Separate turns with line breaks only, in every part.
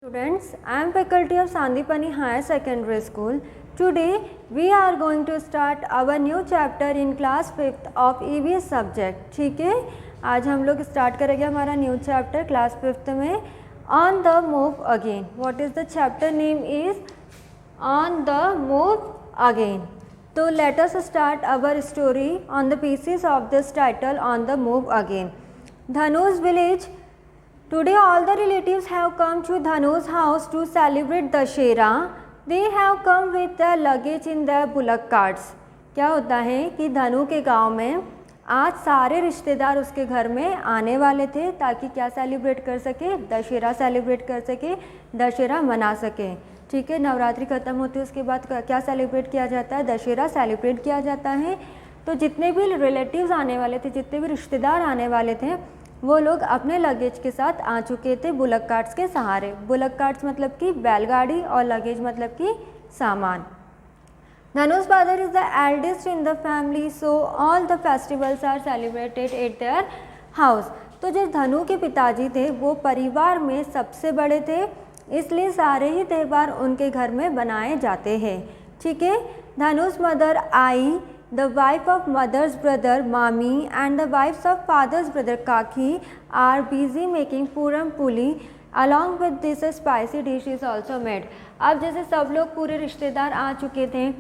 Students, I am faculty of Sandipani Higher Secondary School. Today we are going to start our new chapter in class 5th of EVS subject. ठीक है, आज हम लोग start करेंगे हमारा new chapter class 5th में On the Move Again. What is the chapter name is On the Move Again. So let us start our story on the basis of this title On the Move Again. Dhanu's village. Today all the relatives have come to Dhanu's house to celebrate Dashera. They have come with their luggage in their bullock carts. क्या होता है कि धनु के गांव में आज सारे रिश्तेदार उसके घर में आने वाले थे ताकि क्या सेलिब्रेट कर सके, दशहरा सेलिब्रेट कर सके, दशहरा मना सके। ठीक है, नवरात्रि ख़त्म होती है उसके बाद क्या सेलिब्रेट किया जाता है, दशहरा सेलिब्रेट किया जाता है। तो जितने भी रिलेटिव्स आने वाले थे, जितने भी रिश्तेदार आने वाले थे, वो लोग अपने लगेज के साथ आ चुके थे बुलक कार्ट्स के सहारे। बुलक कार्ट्स मतलब कि बैलगाड़ी और लगेज मतलब कि सामान। Dhanu's father is the eldest in the family, so all the festivals are celebrated at their house. तो जो धनु के पिताजी थे वो परिवार में सबसे बड़े थे, इसलिए सारे ही त्यौहार उनके घर में बनाए जाते हैं। ठीक है, Dhanu's mother I, the wife of mother's brother Mami and the wives of father's brother Kaki are busy making puram puli. Along with this a spicy dish is also made. अब जैसे सब लोग पूरे रिश्तेदार आ चुके थे,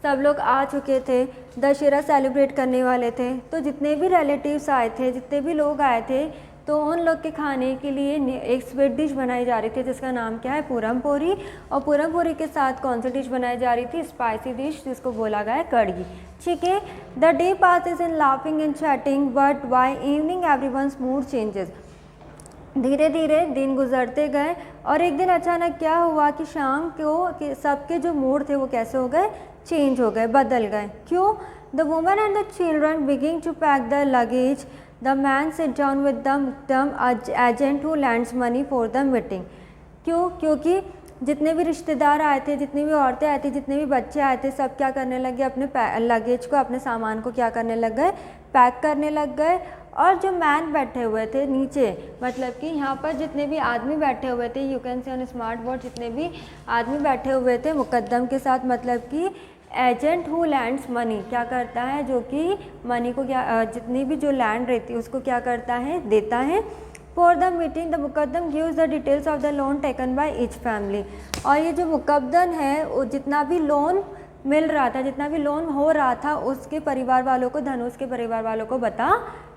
सब लोग आ चुके थे, दशहरा सेलिब्रेट करने वाले थे, तो जितने भी रिलेटिव्स आए थे, जितने भी लोग आए थे, तो उन लोग के खाने के लिए एक स्वीट डिश बनाई जा रही थी जिसका नाम क्या है, पूरम पूरी। और पूरम पूरी के साथ कौन सी डिश बनाई जा रही थी, स्पाइसी डिश जिसको बोला गया है कढ़ी। ठीक है, the day passes in laughing and chatting but by evening everyone's mood changes. धीरे धीरे दिन गुजरते गए और एक दिन अचानक क्या हुआ कि शाम को सबके जो मूड थे वो कैसे हो गए, चेंज हो गए, बदल गए। क्यों? The woman and the children begin to pack the luggage. The man sit down with the mukadam agent who lends money for the meeting. क्यों? क्योंकि जितने भी रिश्तेदार आए थे, जितनी भी औरतें आई थी, जितने भी बच्चे आए थे, सब क्या करने लगे, अपने लगेज को, अपने सामान को क्या करने लग गए, पैक करने लग गए। और जो मैन बैठे हुए थे नीचे, मतलब कि यहाँ पर जितने भी आदमी बैठे हुए थे, you can see on smart board, जितने भी आदमी बैठे हुए थे मुकद्दम के साथ, मतलब कि एजेंट हु लैंड्स मनी, क्या करता है, जो कि मनी को क्या, जितनी भी जो लैंड रहती है उसको क्या करता है, देता है। For the meeting the Muqaddam gives the details of the loan taken by each family. और ये जो मुकद्दम है वो जितना भी लोन मिल रहा था, जितना भी लोन हो रहा था, उसके परिवार वालों को, धनुष के परिवार वालों को बता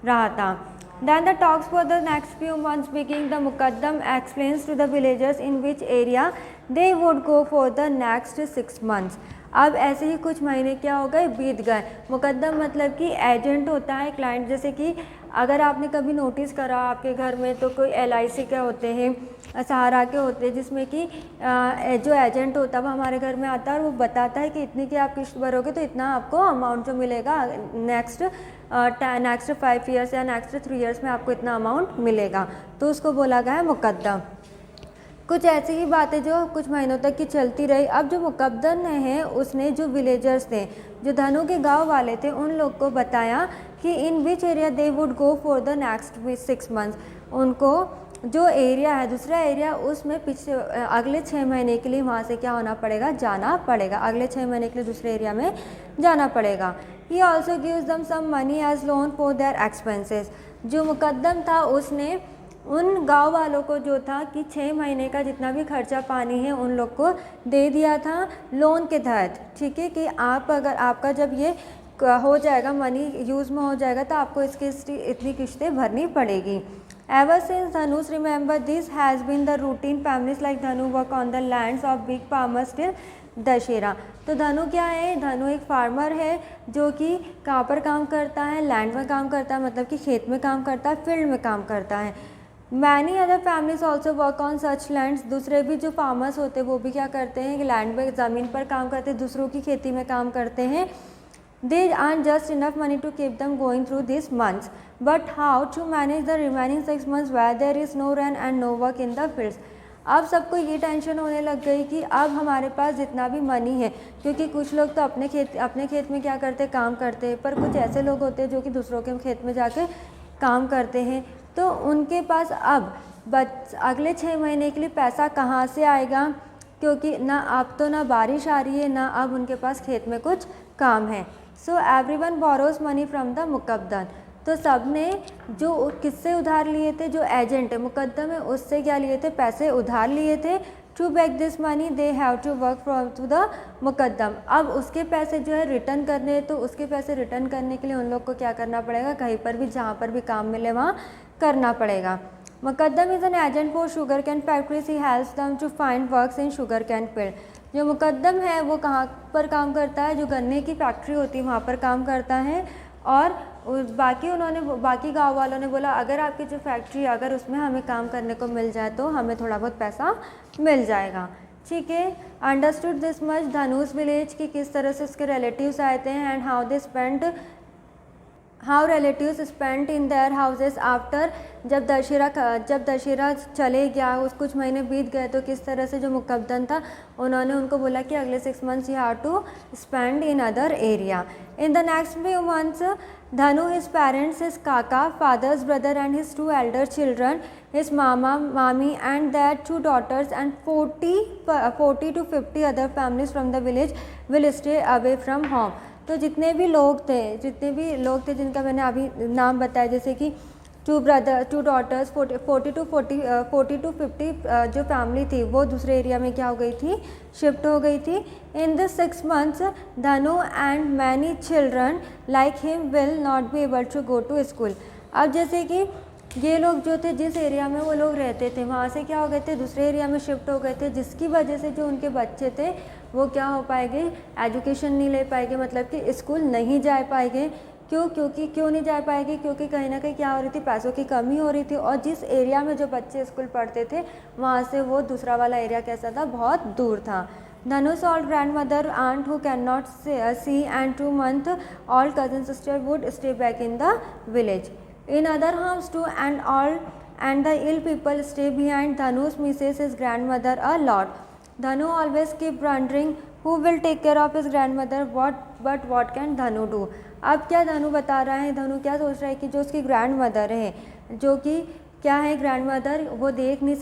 रहा था. Then the talks for the next few months begin. The Muqaddam explains to the villagers in which area they would go for the next 6 months. अब ऐसे ही कुछ महीने क्या हो गए, बीत गए। मुकद्दम मतलब कि एजेंट होता है, क्लाइंट। जैसे कि अगर आपने कभी नोटिस करा आपके घर में तो कोई LIC के होते हैं, सहारा के होते हैं, जिसमें कि जो एजेंट होता है वो हमारे घर में आता है और वो बताता है कि इतनी की आप किस्त भरोगे तो इतना आपको अमाउंट जो मिलेगा नेक्स्ट 5 ईयर्स या नेक्स्ट 3 ईयर्स में आपको इतना अमाउंट मिलेगा, तो उसको बोला गया है मुकद्दम। कुछ ऐसी ही बातें जो कुछ महीनों तक की चलती रही। अब जो मुकद्दम है उसने जो विलेजर्स थे, जो धनु के गांव वाले थे, उन लोग को बताया कि in which area they would go for the next 6 months. उनको जो एरिया है, दूसरा एरिया, उसमें पिछले अगले 6 महीने के लिए वहाँ से क्या होना पड़ेगा, जाना पड़ेगा। अगले 6 महीने के लिए दूसरे एरिया में जाना पड़ेगा। He also gives them some money as loan for their expenses. जो मुकद्दम था उसने उन गांव वालों को जो था कि 6 महीने का जितना भी खर्चा पानी है उन लोग को दे दिया था लोन के तहत। ठीक है, कि आप अगर आपका जब ये हो जाएगा, मनी यूज़ में हो जाएगा, तो आपको इसकी इतनी किस्तें भरनी पड़ेगी। Ever since Dhanush remember this has been the routine. Families like Dhanu work on the lands of big farmers till Dussehra. तो धनु क्या है, धनु एक फार्मर है जो कि कहाँ पर काम करता है, लैंड में काम करता है, मतलब कि खेत में काम करता है, फील्ड में काम करता है। Many other families also work on such lands. दूसरे भी जो फार्मर्स होते हैं वो भी क्या करते हैं कि लैंड में, ज़मीन पर काम करते हैं, दूसरों की खेती में काम करते हैं. They earn just enough money to keep them going through these months. But how to manage the remaining 6 months where there is no rain and no work in the fields? अब सबको ये टेंशन होने लग गई कि अब हमारे पास जितना भी मनी है, क्योंकि कुछ लोग तो अपने खेत में क्या करते, काम करते हैं, पर कुछ ऐसे लोग होते हैं जो कि दूसरों के खेत में जाके काम करते हैं, तो उनके पास अब अगले 6 महीने के लिए पैसा कहाँ से आएगा, क्योंकि ना अब तो ना बारिश आ रही है ना अब उनके पास खेत में कुछ काम है। So everyone borrows money from the Muqaddam, तो सब ने जो किससे उधार लिए थे, जो एजेंट है मुकद्दम है उससे क्या लिए थे, पैसे उधार लिए थे। To back this money they have to work from to the mukadam, अब उसके पैसे जो है रिटर्न करने हैं, तो उसके पैसे रिटर्न करने के लिए उन लोग को क्या करना पड़ेगा, कहीं पर भी जहाँ पर भी काम मिले वहाँ करना पड़ेगा। Mukadam is an agent for sugar cane factories, he helps them to find works in sugar cane field. जो मुकद्दम है वो कहाँ पर काम करता है, जो गन्ने की फैक्ट्री होती है वहाँ पर काम करता है। और बाकी गांव वालों ने बोला अगर आपकी जो फैक्ट्री है अगर उसमें हमें काम करने को मिल जाए तो हमें थोड़ा बहुत पैसा मिल जाएगा। ठीक है, understood this much Dhanush village की किस तरह से उसके रिलेटिव्स आए थे and how relatives spent in their houses after, जब दशहरा चले गया कुछ महीने बीत गए तो किस तरह से जो मुकद्दम था उन्होंने उनको बोला कि अगले 6 months you have to spend in other area. In the next few months Dhanu, his parents, his kaka, father's brother and his 2 elder children, his mama, mami and their 2 daughters and 40 to 50 other families from the village will stay away from home। तो जितने भी लोग थे जिनका मैंने अभी नाम बताया, जैसे कि 2 daughters, 40 to 50 जो फैमिली थी वो दूसरे एरिया में क्या हो गई थी, शिफ्ट हो गई थी। In the 6 months Dhanu and many children like him will not be able to go to school. अब जैसे कि ये लोग जो थे जिस एरिया में वो लोग रहते थे वहाँ से क्या हो गए थे, दूसरे एरिया में शिफ्ट हो गए थे, जिसकी वजह से जो उनके बच्चे थे वो क्या हो पाएंगे, एजुकेशन नहीं ले पाएंगे, मतलब कि स्कूल नहीं जा पाएंगे। क्यों नहीं जा पाएगी, क्योंकि कहीं ना कहीं क्या हो रही थी, पैसों की कमी हो रही थी और जिस एरिया में जो बच्चे स्कूल पढ़ते थे वहाँ से वो दूसरा वाला एरिया कैसा था, बहुत दूर था। Dhanush all grandmother aunt who can not see and 2 months all cousin sister would stay back in the village. In other homes too and the ill people stay behind. Dhanu's misses his grandmother a lot. Dhanu always keep wondering who will take care of his grandmother, but what can Dhanu do? अब क्या धनु बता रहा है, धनु क्या सोच रहा है कि जो उसकी ग्रैंड मदर है, जो कि क्या है ग्रैंड मदर, वो देख नहीं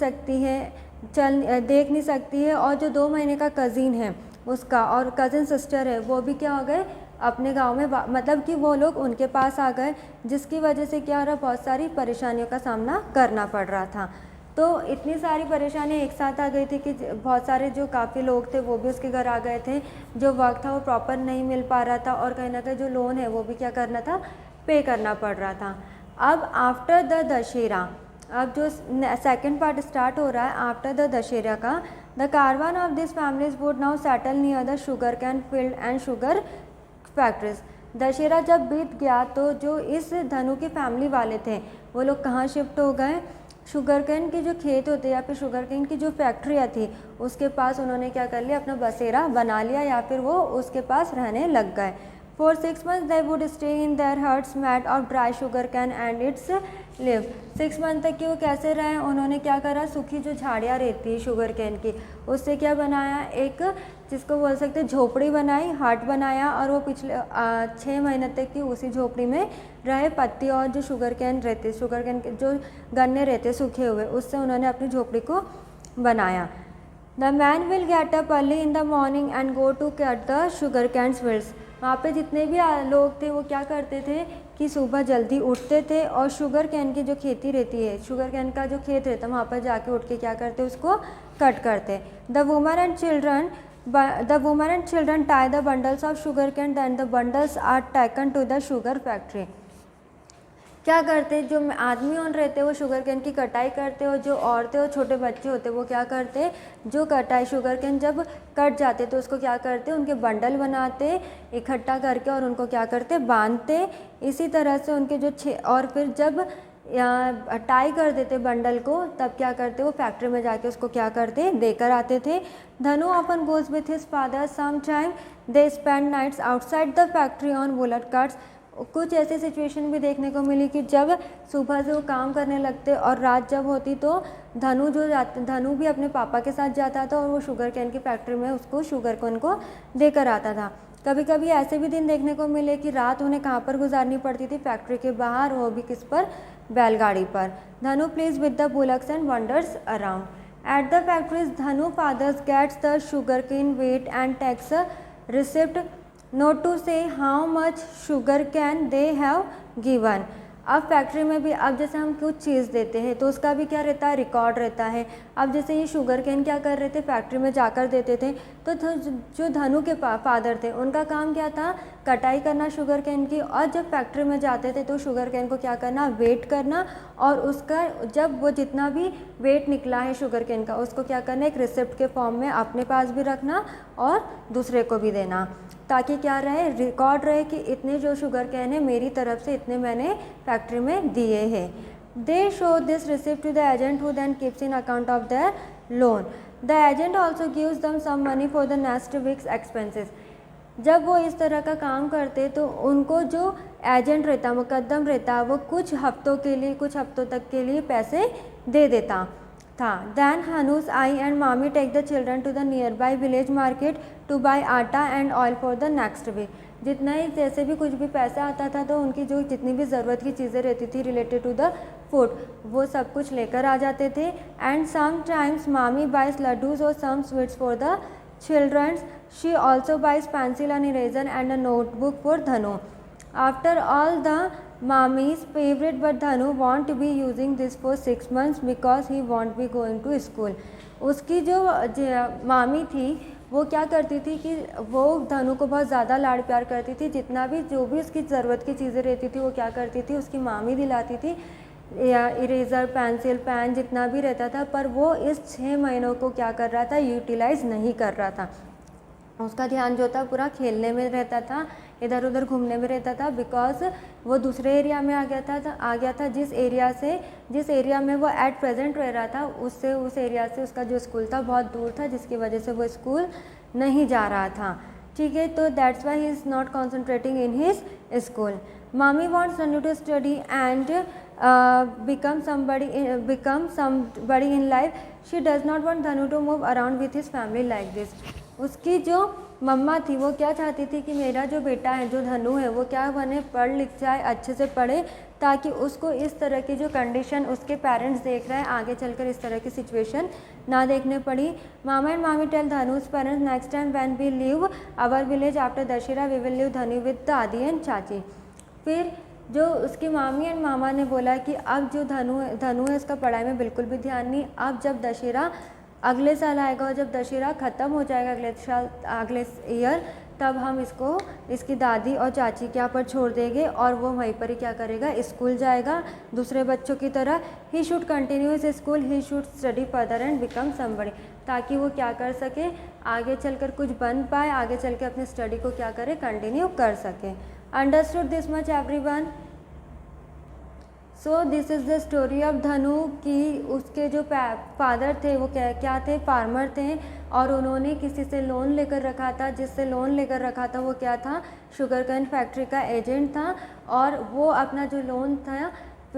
सकती है और जो 2 महीने का कज़िन है उसका और कज़िन सिस्टर है वो भी क्या हो गए अपने गांव में, मतलब कि वो लोग उनके पास आ गए, जिसकी वजह से क्या हो रहा, बहुत सारी परेशानियों का सामना करना पड़ रहा था। तो इतनी सारी परेशानियां एक साथ आ गई थी कि बहुत सारे जो काफ़ी लोग थे वो भी उसके घर आ गए थे, जो वर्क था वो प्रॉपर नहीं मिल पा रहा था और कहीं ना कहीं जो लोन है वो भी क्या करना था, पे करना पड़ रहा था। अब आफ्टर द दशहरा, अब जो सेकेंड पार्ट स्टार्ट हो रहा है आफ्टर द दशहरा का, the caravan of this families would now settle near the sugar cane field and sugar factories. Dussehra जब बीत गया तो जो इस धनु की फैमिली वाले थे वो लोग कहाँ शिफ्ट हो गए, शुगर कैन के जो खेत होते या फिर शुगर कैन की जो फैक्ट्रियाँ थी उसके पास उन्होंने क्या कर लिया, अपना बसेरा बना लिया या फिर वो उसके पास रहने लग गए। For 6 months they would stay in their huts made of dry sugar cane and its leaf। 6 month तक कि वो कैसे रहे, उन्होंने क्या करा, सूखी जो झाड़ियाँ रहती है शुगर कैन की उससे क्या बनाया, एक जिसको बोल सकते हैं झोपड़ी बनाई, हट बनाया और वो पिछले 6 महीने तक की उसी झोपड़ी में रहे। पत्ती और जो शुगर कैन रहते, शुगर कैन के जो गन्ने रहते सूखे हुए, उससे उन्होंने अपनी झोपड़ी को बनाया। The man will get up early in the morning and go to cut the sugar cane fields. वहाँ पे जितने भी लोग थे वो क्या करते थे कि सुबह जल्दी उठते थे और शुगर कैन की जो खेती रहती है, शुगर कैन का जो खेत रहता है वहाँ पर जाके उठ के क्या करते, उसको कट करते। The woman and children tie the bundles of sugar cane then the bundles are taken to the sugar factory. क्या करते, जो आदमी ऑन रहते वो शुगर कैन की कटाई करते और जो औरतें और छोटे बच्चे होते वो क्या करते, जो कटाई शुगर कैन जब कट जाते तो उसको क्या करते, उनके बंडल बनाते इकट्ठा करके और उनको क्या करते, बांधते। इसी तरह से उनके जो और फिर जब टाई कर देते बंडल को तब क्या करते, वो फैक्ट्री में जाके उसको क्या करते, देकर आते थे। Dhanu often goes with his father, some time they spend nights outside the factory on bullock carts. कुछ ऐसी सिचुएशन भी देखने को मिली कि जब सुबह से वो काम करने लगते और रात जब होती तो धनु भी अपने पापा के साथ जाता था और वो शुगर कैन की फैक्ट्री में उसको शुगर कैन को देकर आता था। कभी कभी ऐसे भी दिन देखने को मिले कि रात उन्हें कहाँ पर गुजारनी पड़ती थी, फैक्ट्री के बाहर, वो भी किस पर, बैलगाड़ी पर। Dhanu plays with the bullocks and wanders around. At the factories Dhanu fathers gets the sugarcane weight and takes a receipt, note to say how much sugarcane they have given। अब फैक्ट्री में भी अब जैसे हम कुछ चीज़ देते हैं तो उसका भी क्या रहता है, रिकॉर्ड रहता है। अब जैसे ये शुगर कैन क्या कर रहे थे, फैक्ट्री में जाकर देते थे, तो जो धनु के फादर थे उनका काम क्या था, कटाई करना शुगर कैन की, और जब फैक्ट्री में जाते थे तो शुगर कैन को क्या करना, वेट करना, और उसका जब वो जितना भी वेट निकला है शुगर कैन का उसको क्या करना, एक रिसिप्ट के फॉर्म में अपने पास भी रखना और दूसरे को भी देना, ताकि क्या रहे, रिकॉर्ड रहे कि इतने जो शुगर कैन है मेरी तरफ से इतने मैंने फैक्ट्री में दिए हैं। They show this receipt to the agent who then keeps in account of their loan. The agent also gives them some money for the next week's expenses. जब वो इस तरह का काम करते तो उनको जो एजेंट रहता, मुकद्दम रहता, वो कुछ हफ्तों के लिए, कुछ हफ्तों तक के लिए पैसे दे देता था। Then Hanu's aai and mami take the children to the nearby village market to buy atta and oil for the next week. जितना ही जैसे भी कुछ भी पैसा आता था तो उनकी जो जितनी भी ज़रूरत की चीज़ें रहती थी रिलेटेड टू द फूड, वो सब कुछ लेकर आ जाते थे। And sometimes Mami buys laddoos और some sweets for the childrens. She also buys pencil and eraser and a notebook for Dhanu. After all, the mommy's favorite, but Dhanu won't be using this for 6 months because he won't be going to school। उसकी जो मामी थी वो क्या करती थी कि वो धनु को बहुत ज़्यादा लाड प्यार करती थी, जितना भी जो भी उसकी ज़रूरत की चीज़ें रहती थी वो क्या करती थी, उसकी मामी दिलाती थी, या इरेज़र, पेंसिल, पेन जितना भी रहता था, पर वो इस 6 महीनों को क्या कर रहा था, यूटिलाइज़ नहीं कर रहा था। उसका ध्यान जो था पूरा खेलने में रहता था, इधर उधर घूमने में रहता था, बिकॉज वो दूसरे एरिया में आ गया था जिस एरिया में वो एट प्रेजेंट रह रहा था उससे, उस एरिया से उसका जो स्कूल था बहुत दूर था, जिसकी वजह से वो स्कूल नहीं जा रहा था। ठीक है, तो that's why he is not concentrating in his school. Mami wants Dhanu to study and become somebody in life। she does not want Dhanu to move around with his family like this। उसकी जो मम्मा थी वो क्या चाहती थी कि मेरा जो बेटा है, जो धनु है, वो क्या बने, पढ़ लिख जाए, अच्छे से पढ़े, ताकि उसको इस तरह की जो कंडीशन उसके पेरेंट्स देख रहे हैं आगे चलकर इस तरह की सिचुएशन ना देखने पड़ी। Mama and mami tell Dhanu's parents next time when we leave our village after Dussehra we will leave Dhanu with dadi and chachi. फिर जो उसकी मामी एंड मामा ने बोला कि अब जो धनु है इसका पढ़ाई में बिल्कुल भी ध्यान नहीं, अब जब दशहरा अगले साल आएगा और जब दशहरा ख़त्म हो जाएगा अगले ईयर, तब हम इसको इसकी दादी और चाची के यहाँ पर छोड़ देंगे और वो वहीं पर ही क्या करेगा, स्कूल जाएगा दूसरे बच्चों की तरह। He should continue his school, he should study further and become somebody, ताकि वो क्या कर सके, आगे चलकर कुछ बन पाए, आगे चल के अपनी स्टडी को क्या करे, कंटिन्यू कर सके। Understood this much everyone. So this is the story of धनु कि उसके जो फादर थे वो क्या थे, फार्मर थे, और उन्होंने किसी से लोन लेकर रखा था, जिससे लोन लेकर रखा था वो क्या था, शुगर कैन फैक्ट्री का एजेंट था, और वो अपना जो लोन था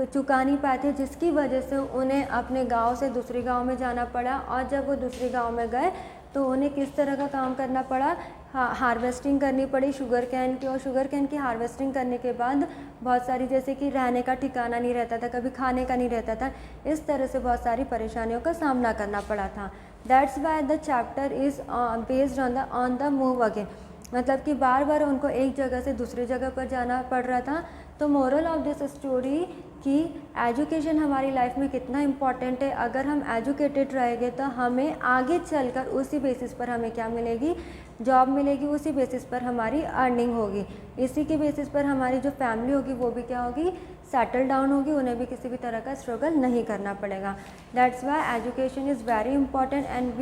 चुका नहीं पाए थे, जिसकी वजह से उन्हें अपने गांव से दूसरे गांव में जाना पड़ा। और जब वो दूसरे गांव में गए तो उन्हें किस तरह का काम करना पड़ा, हार्वेस्टिंग करनी पड़ी शुगर कैन की, और शुगर कैन की हार्वेस्टिंग करने के बाद बहुत सारी, जैसे कि रहने का ठिकाना नहीं रहता था, कभी खाने का नहीं रहता था, इस तरह से बहुत सारी परेशानियों का सामना करना पड़ा था। That's why the chapter is based on the move again, मतलब कि बार बार उनको एक जगह से दूसरी जगह पर जाना पड़ रहा था। तो मोरल ऑफ दिस स्टोरी कि एजुकेशन हमारी लाइफ में कितना इम्पॉर्टेंट है। अगर हम एजुकेटेड रहेंगे तो हमें आगे चलकर उसी बेसिस पर हमें क्या मिलेगी, जॉब मिलेगी, उसी बेसिस पर हमारी अर्निंग होगी, इसी के बेसिस पर हमारी जो फैमिली होगी वो भी क्या होगी, सेटल डाउन होगी, उन्हें भी किसी भी तरह का स्ट्रगल नहीं करना पड़ेगा। That's why education is very important and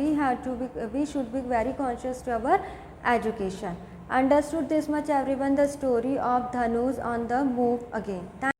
we should be very conscious to our education. Understood this much everyone, the story of Dhanu's on the move again.